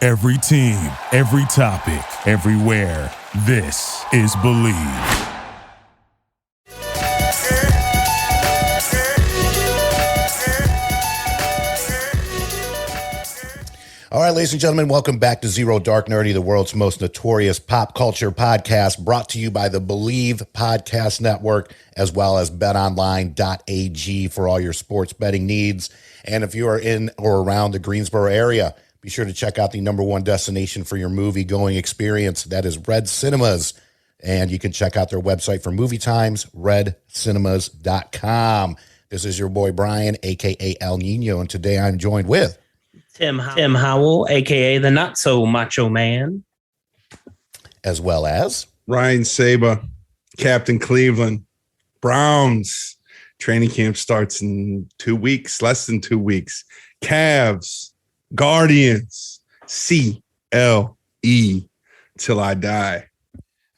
Every team, every topic, everywhere. This is Believe. All right, ladies and gentlemen, welcome back to Zero Dark Nerdy, the world's most notorious pop culture podcast, brought to you by the Believe Podcast Network, as well as betonline.ag for all your sports betting needs. And if you are in or around the Greensboro area, be sure to check out the number one destination for your movie-going experience. That is Red Cinemas. And you can check out their website for movie times, redcinemas.com. This is your boy Brian, a.k.a. El Nino, and today I'm joined with Tim Howell, a.k.a. the Not-So-Macho Man. As well as Ryan Saba, Captain Cleveland. Browns. Training camp starts in 2 weeks, less than 2 weeks. Cavs. Guardians, CLE till I die.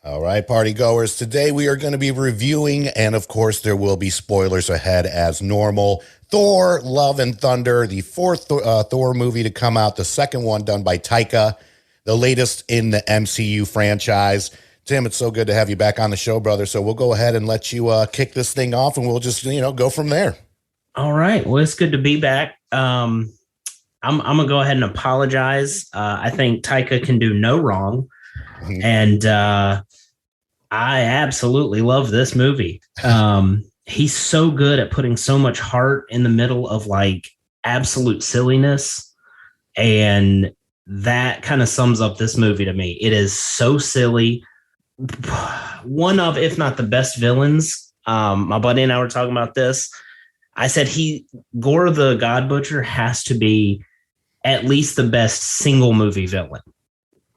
All right, party goers. Today we are going to be reviewing, and of course there will be spoilers ahead as normal, Thor, Love and Thunder, the fourth Thor movie to come out, the second one done by Taika, the latest in the MCU franchise. Tim, it's so good to have you back on the show, brother. So we'll go ahead and let you kick this thing off, and we'll just, go from there. All right. Well, it's good to be back. I'm going to go ahead and apologize. I think Taika can do no wrong. And I absolutely love this movie. He's so good at putting so much heart in the middle of like absolute silliness. And that kind of sums up this movie to me. It is so silly. One of, if not the best villains. My buddy and I were talking about this. I said Gore the God Butcher has to be at least the best single movie villain.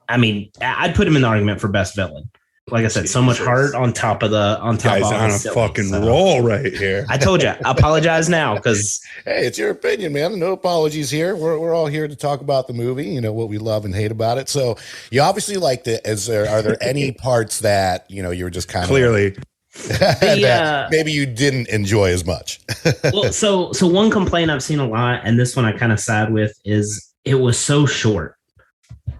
I mean, I'd put him in the argument for best villain. Like I said, so much heart on top of Guy's on a fucking roll right here. I told you, I apologize now because hey, it's your opinion, man. No apologies here. We're all here to talk about the movie. What we love and hate about it. So you obviously liked it. Are there any parts that you were just kind of clearly that maybe you didn't enjoy as much? Well, so one complaint I've seen a lot, and this one I kind of side with, is it was so short.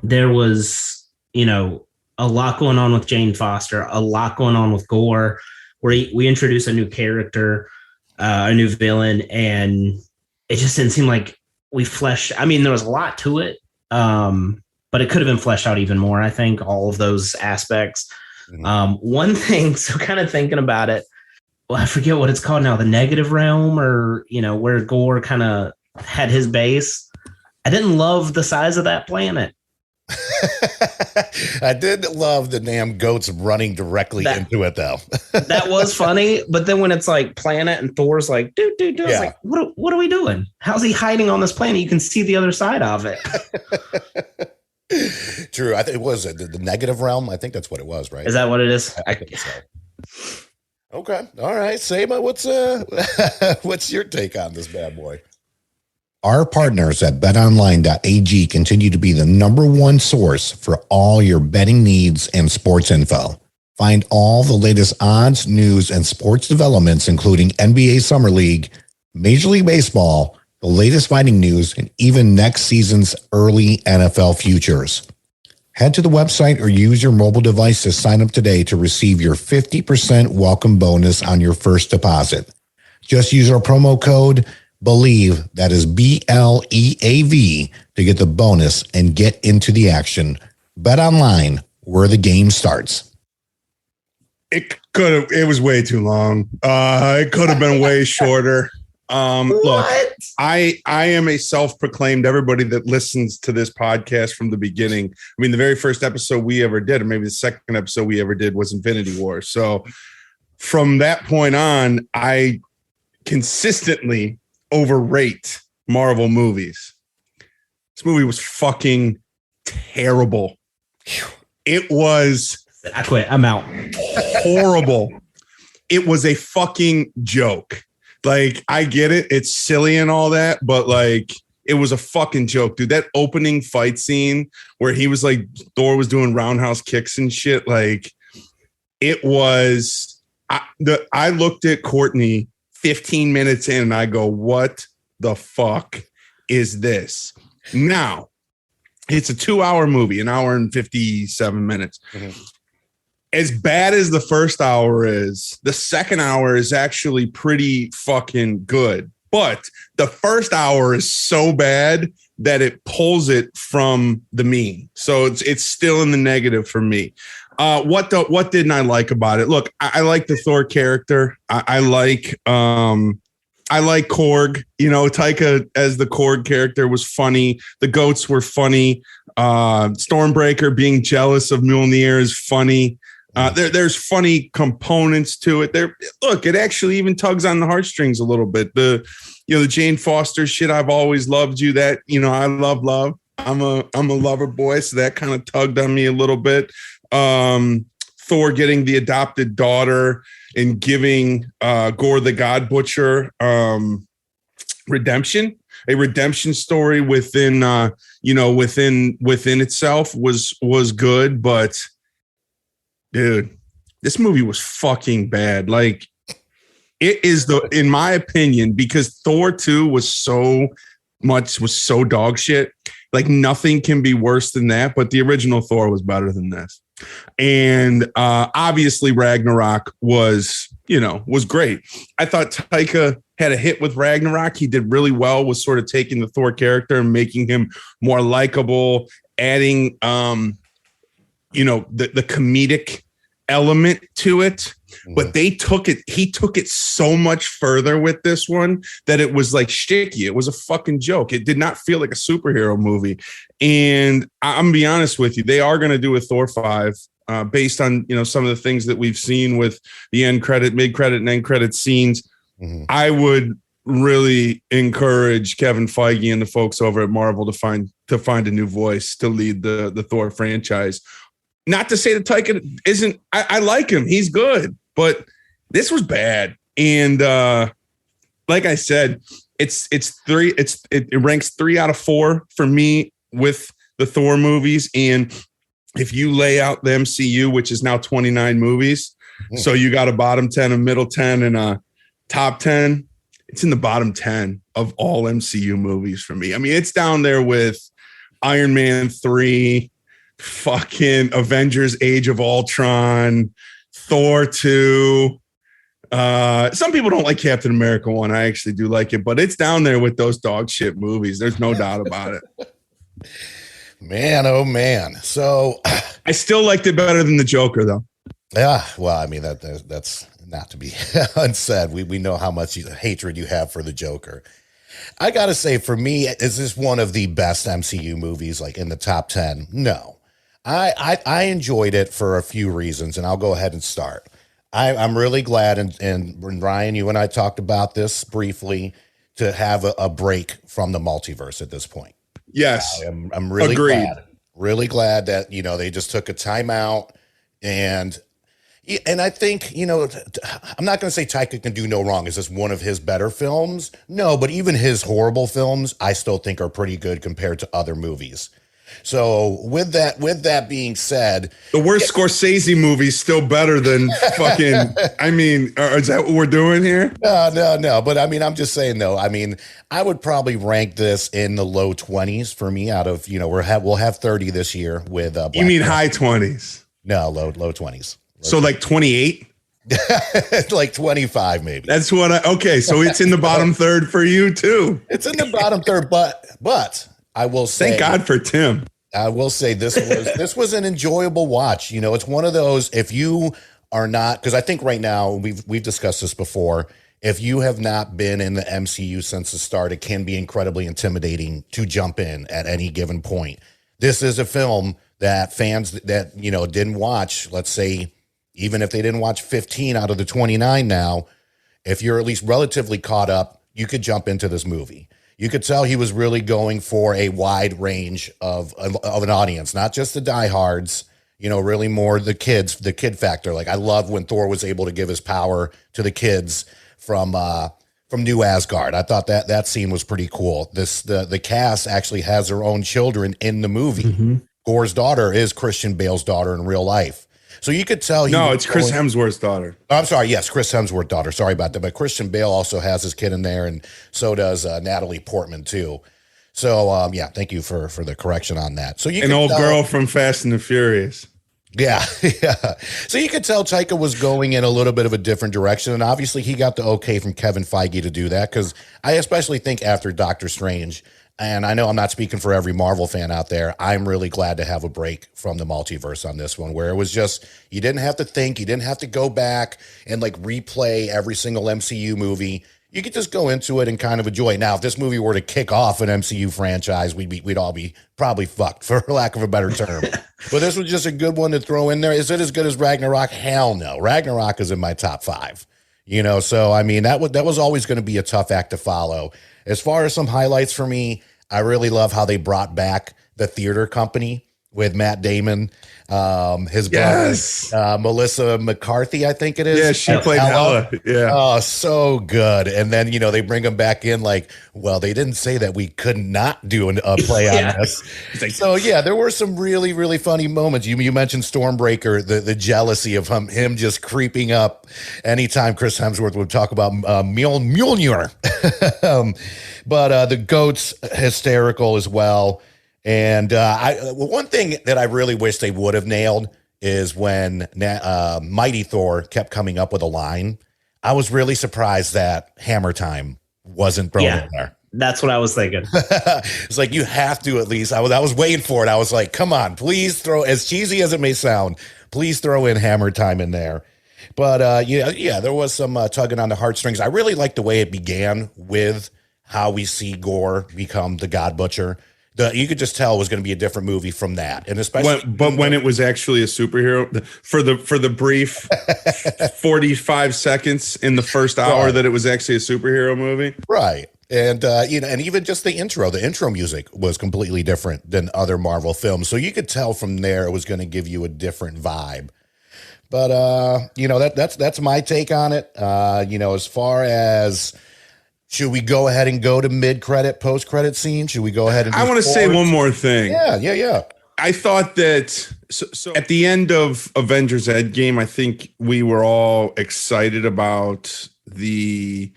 There was, a lot going on with Jane Foster, a lot going on with Gore, where we introduce a new character, a new villain, and it just didn't seem like we fleshed. I mean, there was a lot to it, but it could have been fleshed out even more, I think, all of those aspects. One thing, so kind of thinking about it, well, I forget what it's called now, the negative realm, or, where Gore kind of had his base. I didn't love the size of that planet. I did love the damn goats running directly into it, though. That was funny. But then when it's like planet and Thor's like, dude, I was like, what are we doing? How's he hiding on this planet? You can see the other side of it. True. I think it was the negative realm. I think that's what it was, right? Is that what it is? I think so. Okay. All right. Saba, what's your take on this bad boy? Our partners at betonline.ag continue to be the number one source for all your betting needs and sports info. Find all the latest odds, news, and sports developments, including NBA Summer League, Major League Baseball, the latest fighting news, and even next season's early NFL futures. Head to the website or use your mobile device to sign up today to receive your 50% welcome bonus on your first deposit. Just use our promo code BELIEVE, that is BLEAV, to get the bonus and get into the action. Bet online, where the game starts. It was way too long. It could have been way shorter. Look, I am a self-proclaimed, everybody that listens to this podcast from the beginning. I mean, the very first episode we ever did, or maybe the second episode we ever did, was Infinity War. So from that point on, I consistently overrate Marvel movies. This movie was fucking terrible. It was... I quit. I'm out. Horrible. It was a fucking joke. Like, I get it. It's silly and all that, but like, it was a fucking joke, dude. That opening fight scene where he was like, Thor was doing roundhouse kicks and shit. Like, it was, I looked at Courtney 15 minutes in and I go, what the fuck is this? Now, It's a 2-hour movie, an hour and 57 minutes. As bad as the first hour is, the second hour is actually pretty fucking good. But the first hour is so bad that it pulls it from the mean. So it's still in the negative for me. What didn't I like about it? Look, I like the Thor character. I like Korg. You know, Taika as the Korg character was funny. The goats were funny. Stormbreaker being jealous of Mjolnir is funny. There's funny components to it. It actually even tugs on the heartstrings a little bit. The Jane Foster shit. I've always loved you. That, I love. I'm a lover boy, so that kind of tugged on me a little bit. Thor getting the adopted daughter and giving Gore the God Butcher redemption, a redemption story within itself was good, but dude, this movie was fucking bad. Like, it is in my opinion, because Thor 2 was so dog shit. Like, nothing can be worse than that, but the original Thor was better than this. And obviously Ragnarok was great. I thought Taika had a hit with Ragnarok. He did really well with sort of taking the Thor character and making him more likable, adding the comedic element to it. But he took it so much further with this one that it was like shticky. It was a fucking joke. It did not feel like a superhero movie. And I'm gonna be honest with you, they are going to do a Thor 5 based on, some of the things that we've seen with the end credit, mid credit, and end credit scenes. I would really encourage Kevin Feige and the folks over at Marvel to find a new voice to lead the Thor franchise. Not to say that Taika isn't. I like him. He's good. But this was bad. And like I said, it ranks 3 out of 4 for me with the Thor movies. And if you lay out the MCU, which is now 29 movies, so you got a bottom 10, a middle 10, and a top 10, it's in the bottom 10 of all MCU movies for me. I mean, it's down there with Iron Man 3, fucking Avengers Age of Ultron, Thor 2. Some people don't like Captain America 1. I actually do like it, but it's down there with those dog shit movies. There's no doubt about it. Man, oh man. So I still liked it better than the Joker, though. Yeah, well, I mean, that's not to be unsaid. We know how much hatred you have for the Joker. I gotta say, for me, is this one of the best MCU movies, like in the top 10? No. I enjoyed it for a few reasons, and I'll go ahead and start. I'm really glad, and Ryan, you and I talked about this briefly, to have a break from the multiverse at this point. Yes. I'm really Agreed. really glad that, they just took a timeout, and I think, I'm not going to say Taika can do no wrong. Is this one of his better films? No, but even his horrible films, I still think are pretty good compared to other movies. So with that being said, the worst Scorsese movie still better than fucking. I mean, is that what we're doing here? No. But I mean, I'm just saying though. I mean, I would probably rank this in the low 20s for me. Out of we'll have 30 this year with. You mean high 20s? No, low 20s. So like 28. Like 25 maybe. That's what okay. So it's in the bottom third for you too. It's in the bottom third, but. I will say, thank God for Tim. I will say this was an enjoyable watch. It's one of those, if you are not, because I think right now we've discussed this before. If you have not been in the MCU since the start, it can be incredibly intimidating to jump in at any given point. This is a film that fans that didn't watch, let's say, even if they didn't watch 15 out of the 29 now, if you're at least relatively caught up, you could jump into this movie. You could tell he was really going for a wide range of an audience, not just the diehards, really more the kids, the kid factor. Like, I love when Thor was able to give his power to the kids from New Asgard. I thought that scene was pretty cool. The cast actually has their own children in the movie. Mm-hmm. Gore's daughter is Christian Bale's daughter in real life. So you could tell. It's Chris Hemsworth's daughter. I'm sorry. Yes, Chris Hemsworth's daughter. Sorry about that. But Christian Bale also has his kid in there, and so does Natalie Portman too. So yeah, thank you for the correction on that. So you an old girl from Fast and the Furious. Yeah, yeah. So you could tell Taika was going in a little bit of a different direction, and obviously he got the okay from Kevin Feige to do that, because I especially think after Doctor Strange, and I know I'm not speaking for every Marvel fan out there, I'm really glad to have a break from the multiverse on this one, where it was just, you didn't have to think, you didn't have to go back and like replay every single MCU movie. You could just go into it and kind of enjoy. Now, if this movie were to kick off an MCU franchise, we'd all be probably fucked, for lack of a better term. But this was just a good one to throw in there. Is it as good as Ragnarok? Hell no. Ragnarok is in my top 5. You know, so I mean, that was always going to be a tough act to follow. As far as some highlights for me, I really love how they brought back the theater company with Matt Damon, his brother, Melissa McCarthy, I think it is. Yeah, she played Hella. Yeah. Oh, so good. And then, they bring him back in like, well, they didn't say that we could not do a play on this. So, yeah, there were some really, really funny moments. You mentioned Stormbreaker, the jealousy of him just creeping up anytime Chris Hemsworth would talk about Mjolnir. But the goat's hysterical as well. And one thing that I really wish they would have nailed is when Mighty Thor kept coming up with a line. I was really surprised that Hammer Time wasn't thrown in there. That's what I was thinking. It's like, you have to at least. I was waiting for it. I was like, come on, please throw, as cheesy as it may sound, please throw in Hammer Time in there. But yeah, there was some tugging on the heartstrings. I really liked the way it began with how we see Gore become the God Butcher. You could just tell it was going to be a different movie from that, and especially when it was actually a superhero for the brief 45 seconds in the first hour that it was actually a superhero movie, right? And and even just the intro music was completely different than other Marvel films, so you could tell from there it was going to give you a different vibe. But that's my take on it. As far as, should we go ahead and go to mid-credit, post-credit scene? Should we go ahead and I want to say one more thing. Yeah. I thought that so at the end of Avengers Endgame, I think we were all excited about the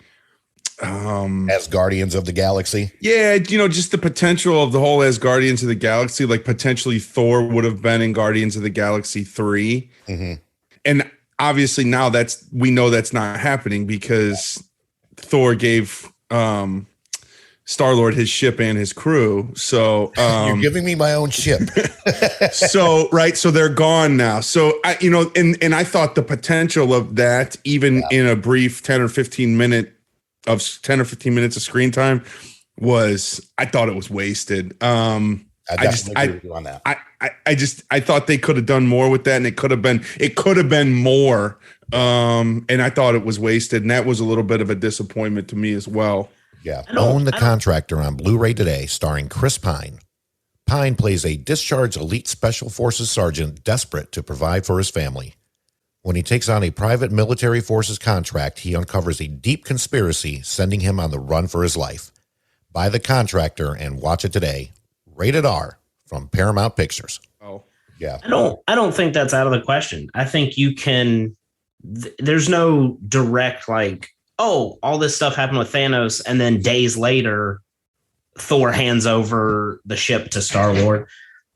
as Guardians of the Galaxy. Yeah, just the potential of the whole as Guardians of the Galaxy, like potentially Thor would have been in Guardians of the Galaxy 3. Mm-hmm. And obviously now we know that's not happening, because Thor gave Star-Lord his ship and his crew. So you're giving me my own ship. So they're gone now. So I thought the potential of that, even in a brief 10 or 15 minutes of screen time, I thought it was wasted. I agree with you on that. I thought they could have done more with that, and it could have been more. And I thought it was wasted, and that was a little bit of a disappointment to me as well. Yeah. Own The Contractor on Blu-ray today, starring Chris Pine. Pine plays a discharged elite special forces sergeant desperate to provide for his family. When he takes on a private military forces contract, he uncovers a deep conspiracy sending him on the run for his life. Buy The Contractor and watch it today. Rated R from Paramount Pictures. Oh, yeah. I don't think that's out of the question. I think you can. There's no direct all this stuff happened with Thanos, and then days later, Thor hands over the ship to Star-Lord.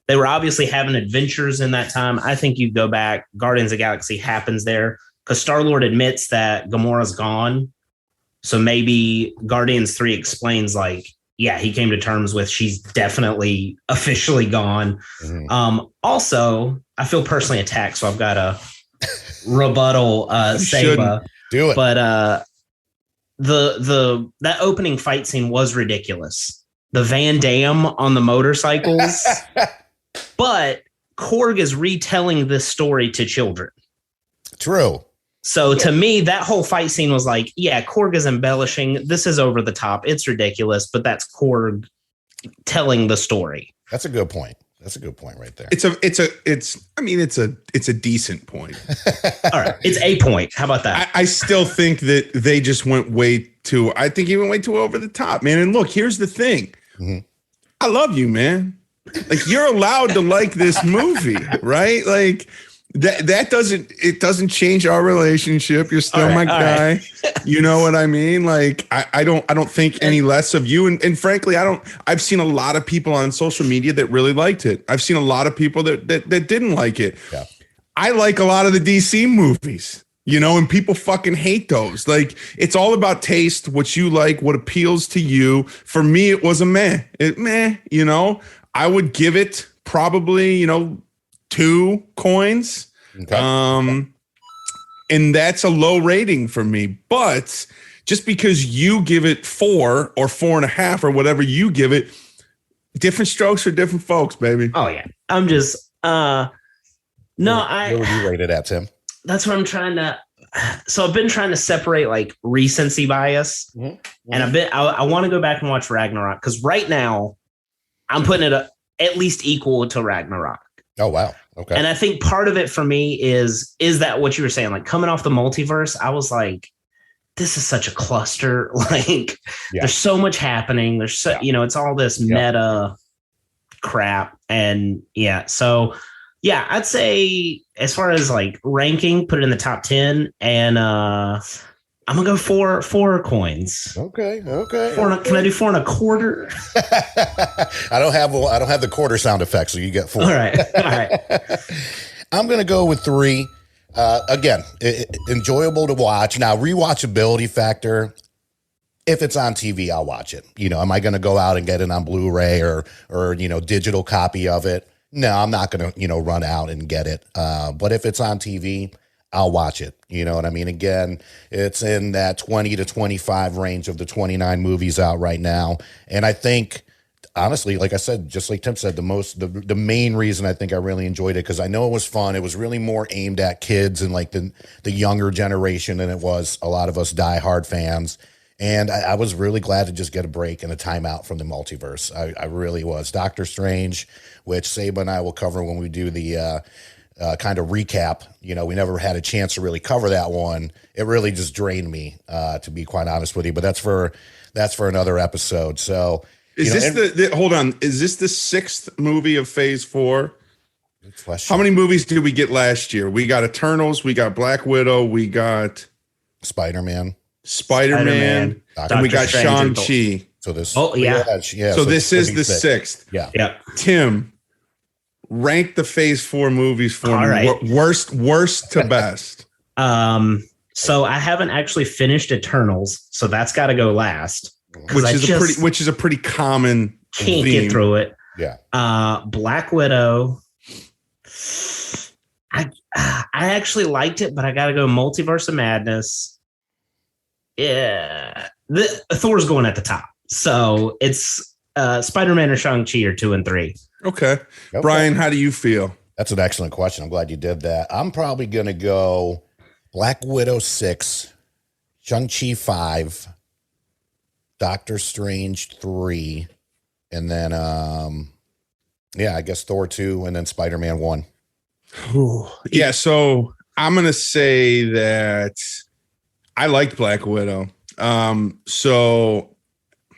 They were obviously having adventures in that time. I think you go back, Guardians of the Galaxy happens there, because Star-Lord admits that Gamora's gone. So maybe Guardians 3 explains he came to terms with she's definitely officially gone. Mm-hmm. Also, I feel personally attacked, so I've got a rebuttal Saba. Do it. But that opening fight scene was ridiculous. The Van Damme on the motorcycles. But Korg is retelling this story to children. True. So to me, that whole fight scene was like, yeah, Korg is embellishing. This is over the top. It's ridiculous, but that's Korg telling the story. That's a good point. That's a good point right there. It's a decent point. All right. It's a point. How about that? I still think that they just went way too over the top, man. And look, here's the thing. Mm-hmm. I love you, man. You're allowed to like this movie, right? That doesn't change our relationship. You're still my guy. Right. You know what I mean? Like I don't think any less of you. And frankly, I've seen a lot of people on social media that really liked it. I've seen a lot of people that didn't like it. Yeah. I like a lot of the DC movies, and people fucking hate those. Like, it's all about taste, what you like, what appeals to you. For me, it was a meh. I would give it probably, 2 coins. Okay. And that's a low rating for me. But just because you give it 4 or 4.5 or whatever you give it, different strokes for different folks, baby. Oh yeah. I'm just Where would you rate it at, Tim? that's what I'm trying to. So I've been trying to separate like recency bias, and I want to go back and watch Ragnarok, because right now I'm putting it at least equal to Ragnarok. Oh, wow. Okay. And I think part of it for me is that what you were saying, like coming off the multiverse, I was like, this is such a cluster. Like there's so much happening. There's so, it's all this meta crap. And so I'd say as far as like ranking, put it in the top 10, and I'm gonna go 4 coins. Okay. Can I do 4.25? I don't have the quarter sound effect, so you get 4. All right. I'm gonna go with 3. Again, enjoyable to watch. Now, rewatchability factor. If it's on TV, I'll watch it. Am I gonna go out and get it on Blu-ray or digital copy of it? No, I'm not gonna run out and get it. But if it's on TV, I'll watch it. You know what I mean? Again, it's in that 20 to 25 range of the 29 movies out right now. And I think, honestly, like I said, just like Tim said, the main reason I think I really enjoyed it, because I know it was fun. It was really more aimed at kids and like the younger generation than it was a lot of us diehard fans. And I was really glad to just get a break and a timeout from the multiverse. I really was. Doctor Strange, which Saba and I will cover when we do the kind of recap. We never had a chance to really cover that one. It really just drained me, to be quite honest with you. But that's for another episode. So is this hold on? Is this the 6th movie of Phase 4? Good question. How many movies did we get last year? We got Eternals, we got Black Widow, we got Spider-Man, and we got Shang-Chi. So this. Oh yeah. So this is the 6th. Yeah. Tim, rank the Phase 4 movies for All me. right. Worst to best. So I haven't actually finished Eternals, so that's got to go last. Which is a pretty common can't theme. get through it. Yeah. Black Widow. I actually liked it, but I got to go Multiverse of Madness. Yeah, Thor's going at the top. So it's Spider-Man or Shang-Chi are 2 and 3. Okay. Brian, how do you feel? That's an excellent question. I'm glad you did that. I'm probably going to go Black Widow 6, Shang-Chi 5, Doctor Strange 3, and then, I guess Thor 2, and then Spider-Man 1. Yeah, so I'm going to say that I liked Black Widow. So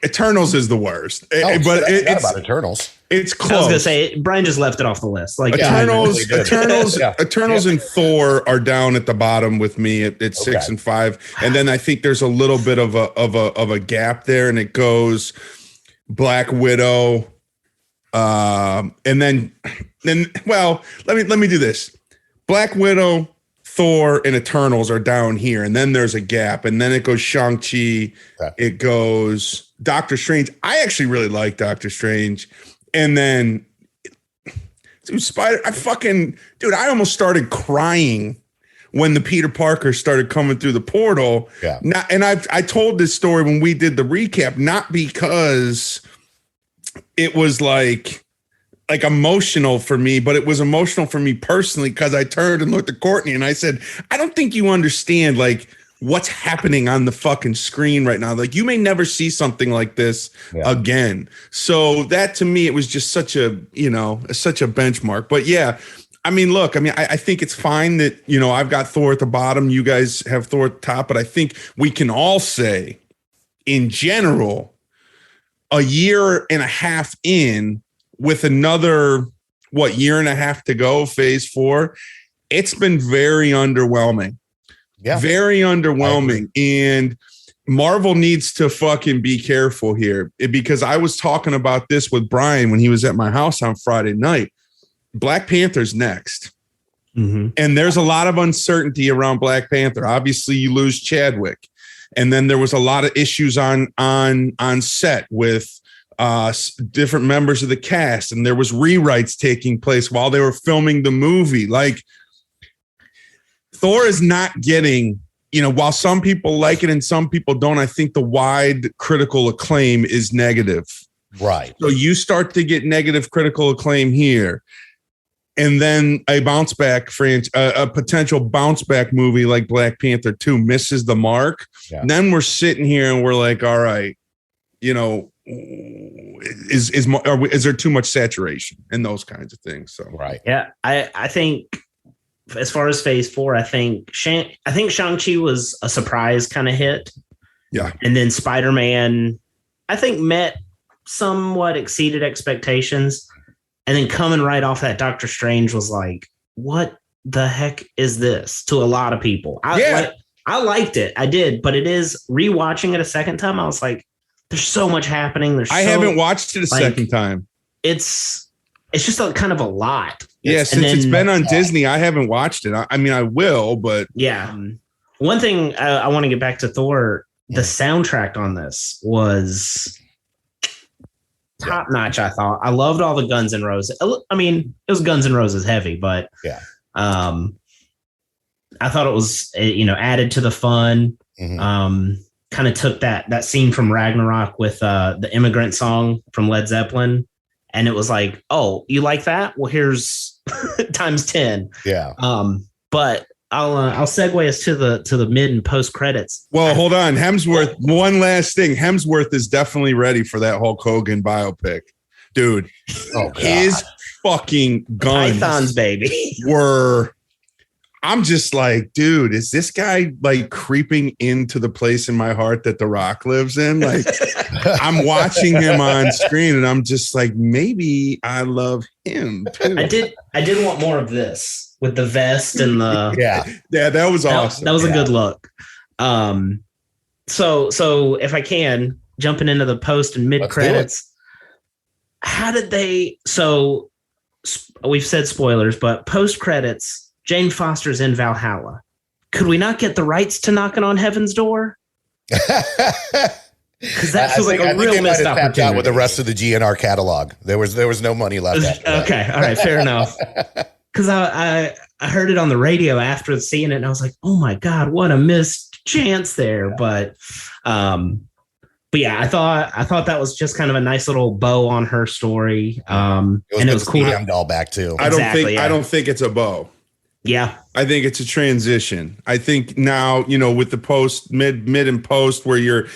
Eternals is the worst. But it's about Eternals. It's close. I was gonna say Brian just left it off the list. Like Eternals Yeah. and Thor are down at the bottom with me at 6 and 5, and then I think there's a little bit of a gap there, and it goes Black Widow, and then let me do this. Black Widow, Thor, and Eternals are down here, and then there's a gap, and then it goes Shang-Chi, it goes Doctor Strange. I actually really like Doctor Strange, and then I almost started crying when the Peter Parker started coming through the portal. Yeah. And I told this story when we did the recap, not because it was like emotional for me, but it was emotional for me personally, because I turned and looked at Courtney and I said, I don't think you understand like what's happening on the fucking screen right now. Like, you may never see something like this again. So that, to me, it was just such a benchmark. But yeah, I mean, look, I think it's fine that, I've got Thor at the bottom, you guys have Thor at the top, but I think we can all say in general, a year and a half in, with another year and a half to go, Phase 4, it's been very underwhelming. Yeah. Very underwhelming. And Marvel needs to fucking be careful here, because I was talking about this with Brian when he was at my house on Friday night. Black Panther's next. Mm-hmm. And there's a lot of uncertainty around Black Panther. Obviously, you lose Chadwick. And then there was a lot of issues on set with different members of the cast. And there was rewrites taking place while they were filming the movie. Like, Thor is not getting, while some people like it and some people don't, I think the wide critical acclaim is negative. Right. So you start to get negative critical acclaim here. And then a bounce back a potential bounce back movie like Black Panther 2 misses the mark. Yeah. And then we're sitting here and we're like, all right, is there too much saturation and those kinds of things? So Right. Yeah, I think as far as Phase 4, I think Shang-Chi was a surprise kind of hit. Yeah. And then Spider-Man, I think, somewhat exceeded expectations. And then coming right off that, Doctor Strange was like, what the heck is this to a lot of people? I liked it. I did. But it is rewatching it a second time. I was like, there's so much happening. I haven't watched it a second time. It's just kind of a lot. Yeah. Since it's been on Disney, I haven't watched it. I mean, I will, but. Yeah. One thing I want to get back to Thor, the soundtrack on this was top notch. I thought I loved all the Guns N' Roses. I mean, it was Guns N' Roses heavy, but I thought it was added to the fun. Mm-hmm. Kind of took that scene from Ragnarok with the Immigrant Song from Led Zeppelin, and it was like, oh, you like that? Well, here's times 10. Yeah. But I'll segue us to the mid and post credits. Well, hold on. Hemsworth, one last thing. Hemsworth is definitely ready for that Hulk Hogan biopic. Dude, his fucking guns Pythons, baby. I'm just like, dude, is this guy like creeping into the place in my heart that The Rock lives in? Like, I'm watching him on screen and I'm just like, maybe I love him too. I did want more of this with the vest and the Yeah, that was awesome. That was a good look. So if I can, jumping into the post and mid credits, how did they? So we've said spoilers, but post credits, Jane Foster's in Valhalla. Could we not get the rights to Knocking on Heaven's Door? Because that feels like a real missed opportunity. Out with the rest of the GNR catalog, there was no money left. Okay, all right, fair enough. Because I heard it on the radio after seeing it, and I was like, oh my god, what a missed chance there. But yeah, I thought that was just kind of a nice little bow on her story. And it was cool. All back too. I don't think it's a bow. Yeah, I think it's a transition. I think now, with the post, mid and post, where you're,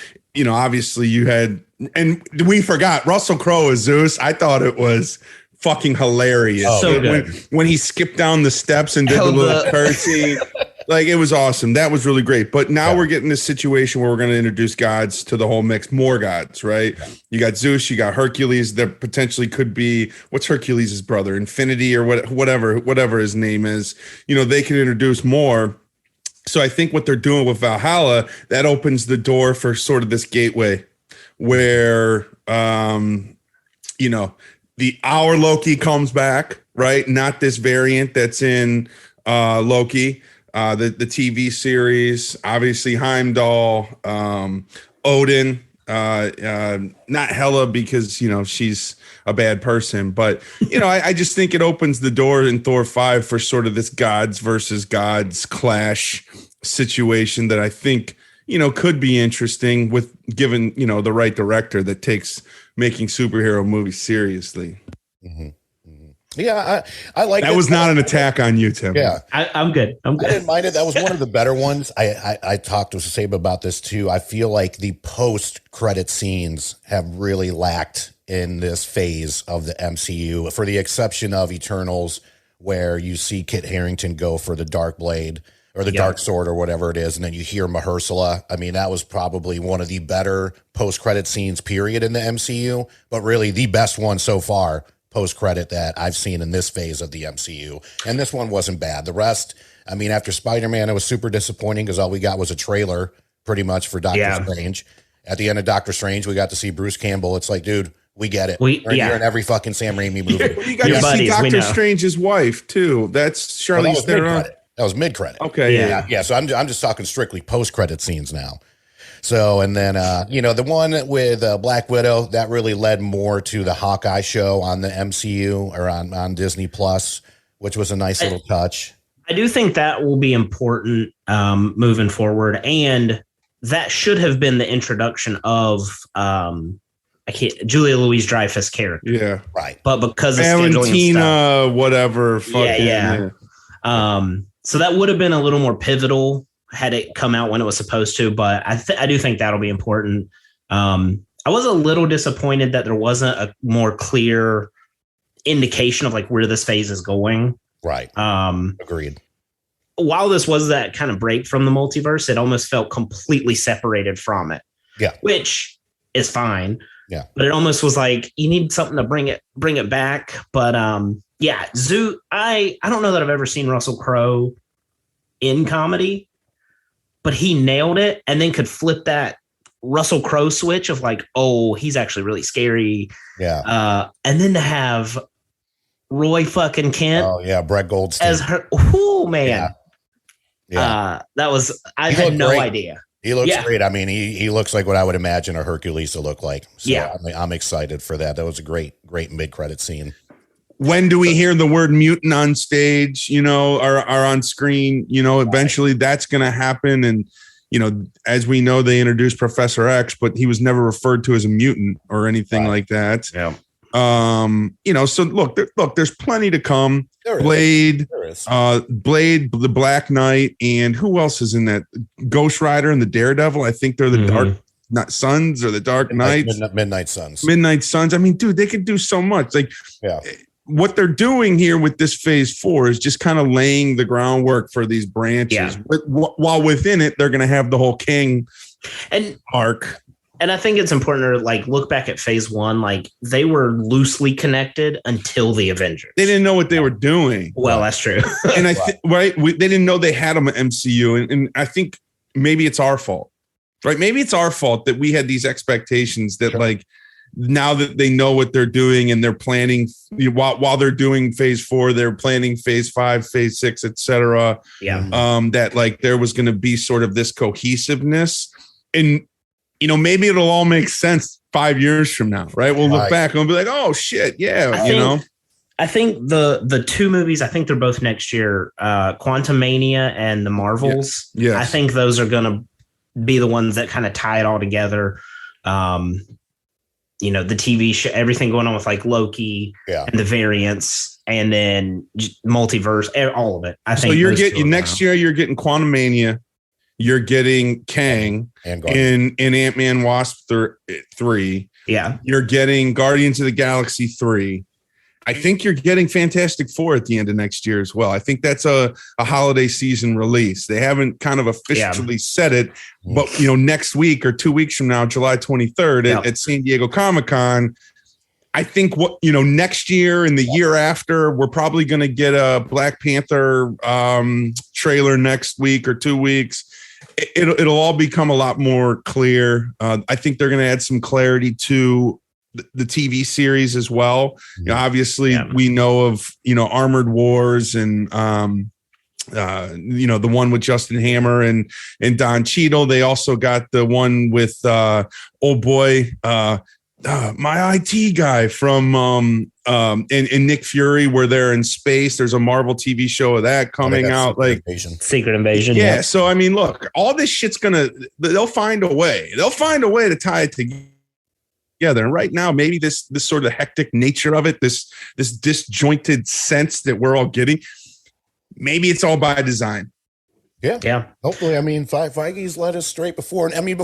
obviously you had, and we forgot Russell Crowe as Zeus. I thought it was fucking hilarious. Oh, so good. When he skipped down the steps and did the little curtsy. Like, it was awesome. That was really great. But now we're getting this situation where we're going to introduce gods to the whole mix. More gods, right? You got Zeus, you got Hercules. There potentially could be, what's Hercules' brother? Infinity or whatever his name is. They can introduce more. So I think what they're doing with Valhalla, that opens the door for sort of this gateway where, our Loki comes back, right? Not this variant that's in Loki. The TV series, obviously Heimdall, Odin, not Hela because, she's a bad person. But, I just think it opens the door in Thor 5 for sort of this gods versus gods clash situation that I think, could be interesting with given, the right director that takes making superhero movies seriously. Mm-hmm. Yeah, I like that. Was not an attack on you, Tim. Yeah, I'm good. I didn't mind it. That was one of the better ones. I talked to Sabe about this too. I feel like the post-credit scenes have really lacked in this phase of the MCU, for the exception of Eternals, where you see Kit Harington go for the Dark Blade or the Dark Sword or whatever it is, and then you hear Mahershala. I mean, that was probably one of the better post-credit scenes, period, in the MCU, but really the best one so far. post credit that I've seen in this phase of the MCU, and this one wasn't bad. The rest, I mean, after Spider-Man, it was super disappointing because all we got was a trailer, pretty much, for Doctor Strange. At the end of Doctor Strange, we got to see Bruce Campbell. It's like, dude, we get it. You're in every fucking Sam Raimi movie. You got to see Doctor Strange's wife too. That's Charlize Theron. That was mid credit. Okay, yeah. So I'm just talking strictly post credit scenes now. So, and then, the one with Black Widow, that really led more to the Hawkeye show on the MCU or on Disney Plus, which was a nice little touch. I do think that will be important moving forward. And that should have been the introduction of Julia Louis-Dreyfus character. Yeah. Right. But because of Valentina, whatever. Yeah. So that would have been a little more pivotal had it come out when it was supposed to, but I do think that'll be important. I was a little disappointed that there wasn't a more clear indication of like where this phase is going. Right. Agreed. While this was that kind of break from the multiverse, it almost felt completely separated from it. Yeah. Which is fine. Yeah. But it almost was like you need something to bring it back. But Zoo, I don't know that I've ever seen Russell Crowe in comedy, but he nailed it and then could flip that Russell Crowe switch of like, oh, he's actually really scary. Yeah. And then to have Roy fucking Kent. Oh yeah, Brett Goldstein as her. Oh man. Yeah. That was, I had no idea. He looks great. I mean, he looks like what I would imagine a Hercules to look like. So I'm excited for that. That was a great mid-credit scene. When do we hear the word mutant on stage, or on screen? Eventually that's going to happen. And, as we know, they introduced Professor X, but he was never referred to as a mutant or anything like that. Yeah. So look, there's plenty to come. Blade, the Black Knight, and who else is in that? Ghost Rider and the Daredevil. I think they're the Dark Suns or the Dark Knights. Midnight Suns. Midnight Suns. I mean, dude, they could do so much. Like, what they're doing here with this phase 4 is just kind of laying the groundwork for these branches. Yeah. But while within it, they're going to have the whole King arc. And I think it's important to like look back at phase 1. Like they were loosely connected until the Avengers. They didn't know what they were doing. Well, that's true. And they didn't know they had them at MCU. And I think maybe it's our fault, right? Maybe it's our fault that we had these expectations that like, now that they know what they're doing and they're planning while they're doing phase 4, they're planning phase 5, phase 6, etc. Yeah. That like there was going to be sort of this cohesiveness, and maybe it'll all make sense 5 years from now, right? We'll look back and we'll be like, oh shit, yeah, I think the two movies, I think they're both next year, Quantumania and the Marvels. Yes. I think those are going to be the ones that kind of tie it all together. The TV show, everything going on with like Loki and the variants, and then multiverse, all of it. I think so. You're getting next year. You're getting Quantumania. You're getting Kang and Ant-Man Wasp 3. Yeah. You're getting Guardians of the Galaxy 3. I think you're getting Fantastic Four at the end of next year as well. I think that's a holiday season release. They haven't kind of officially said it, but next week or 2 weeks from now, July 23rd at San Diego Comic-Con, I think next year and the year after, we're probably going to get a Black Panther trailer next week or 2 weeks. It'll all become a lot more clear. I think they're going to add some clarity to the TV series as well. Obviously we know of, Armored Wars and, the one with Justin Hammer and Don Cheadle. They also got the one with, my IT guy from, and Nick Fury, where they're in space. There's a Marvel TV show of that coming out, Secret Invasion. Yeah. So, I mean, look, all this shit's they'll find a way. They'll find a way to tie it together. And right now, maybe this sort of hectic nature of it, this disjointed sense that we're all getting, maybe it's all by design. Yeah. Hopefully, I mean, Feige's led us straight before. And I mean,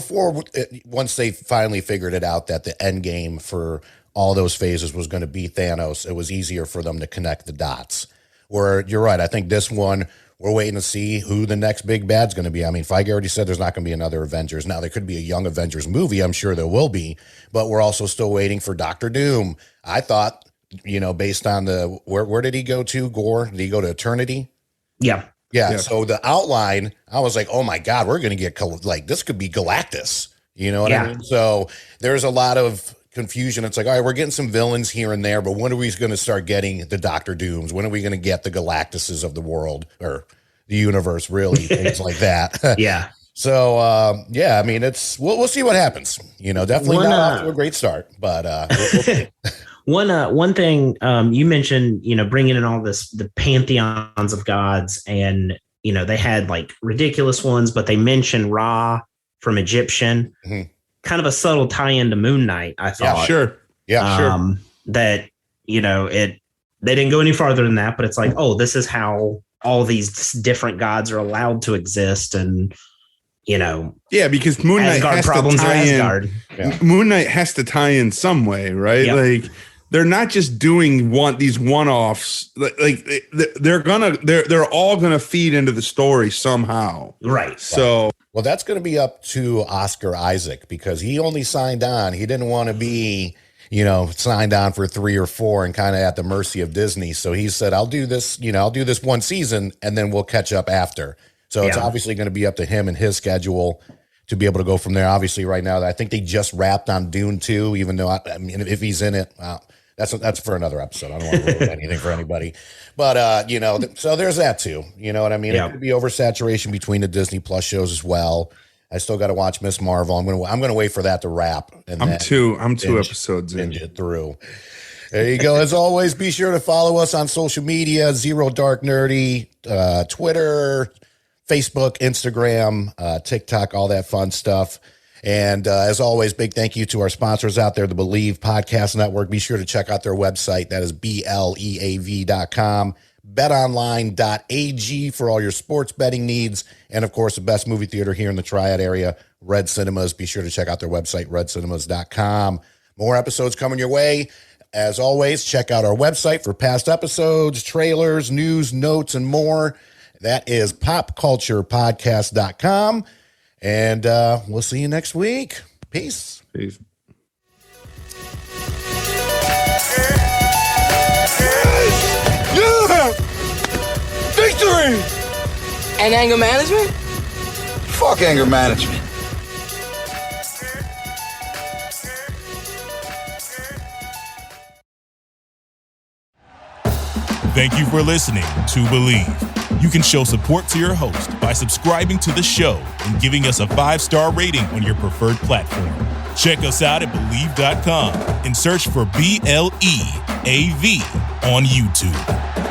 once they finally figured it out that the end game for all those phases was going to be Thanos, it was easier for them to connect the dots. Where you're right. I think this one, we're waiting to see who the next big bad's going to be. I mean, Feige already said there's not going to be another Avengers. Now, there could be a Young Avengers movie. I'm sure there will be. But we're also still waiting for Doctor Doom. I thought based on where did he go to, Gore? Did he go to Eternity? Yeah. Yeah. So the outline, I was like, oh my God, we're going to get like, this could be Galactus. You know what I mean? So there's a lot of confusion. It's like, all right, we're getting some villains here and there, but when are we going to start getting the Doctor Dooms? When are we going to get the Galactuses of the world or the universe, really? Things like that. Yeah. So, I mean, we'll see what happens. Definitely not off to a great start, but we'll see. One thing you mentioned, bringing in all the pantheons of gods, and they had like ridiculous ones, but they mentioned Ra from Egyptian, kind of a subtle tie-in to Moon Knight. I thought, sure. That they didn't go any farther than that, but it's like, oh, this is how all these different gods are allowed to exist, and because Moon Knight Asgard has problems to tie are in. Asgard. Yeah. Moon Knight has to tie in some way, right? Yep. Like they're not just doing these one-offs. Like they're all gonna feed into the story somehow, right? So, well, that's going to be up to Oscar Isaac because he only signed on. He didn't want to be, signed on for 3 or 4 and kind of at the mercy of Disney. So he said, I'll do this one season and then we'll catch up after. So it's obviously going to be up to him and his schedule to be able to go from there. Obviously, right now, I think they just wrapped on Dune 2, even though, if he's in it, that's for another episode. I don't want to ruin anything for anybody. But, so there's that too. You know what I mean? It could be oversaturation between the Disney Plus shows as well. I still got to watch Miss Marvel. I'm going to wait for that to wrap. And I'm two episodes in. Binge it through. There you go. As always, be sure to follow us on social media, Zero Dark Nerdy, Twitter, Facebook, Instagram, TikTok, all that fun stuff. And as always, big thank you to our sponsors out there, the Believe Podcast Network. Be sure to check out their website. That is BLEAV.com. BetOnline.ag for all your sports betting needs. And, of course, the best movie theater here in the Triad area, Red Cinemas. Be sure to check out their website, redcinemas.com. More episodes coming your way. As always, check out our website for past episodes, trailers, news, notes, and more. That is popculturepodcast.com. And we'll see you next week. Peace. Peace. Yeah! Victory! And anger management? Fuck anger management. Thank you for listening to Believe. You can show support to your host by subscribing to the show and giving us a 5-star rating on your preferred platform. Check us out at Believe.com and search for BLEAV on YouTube.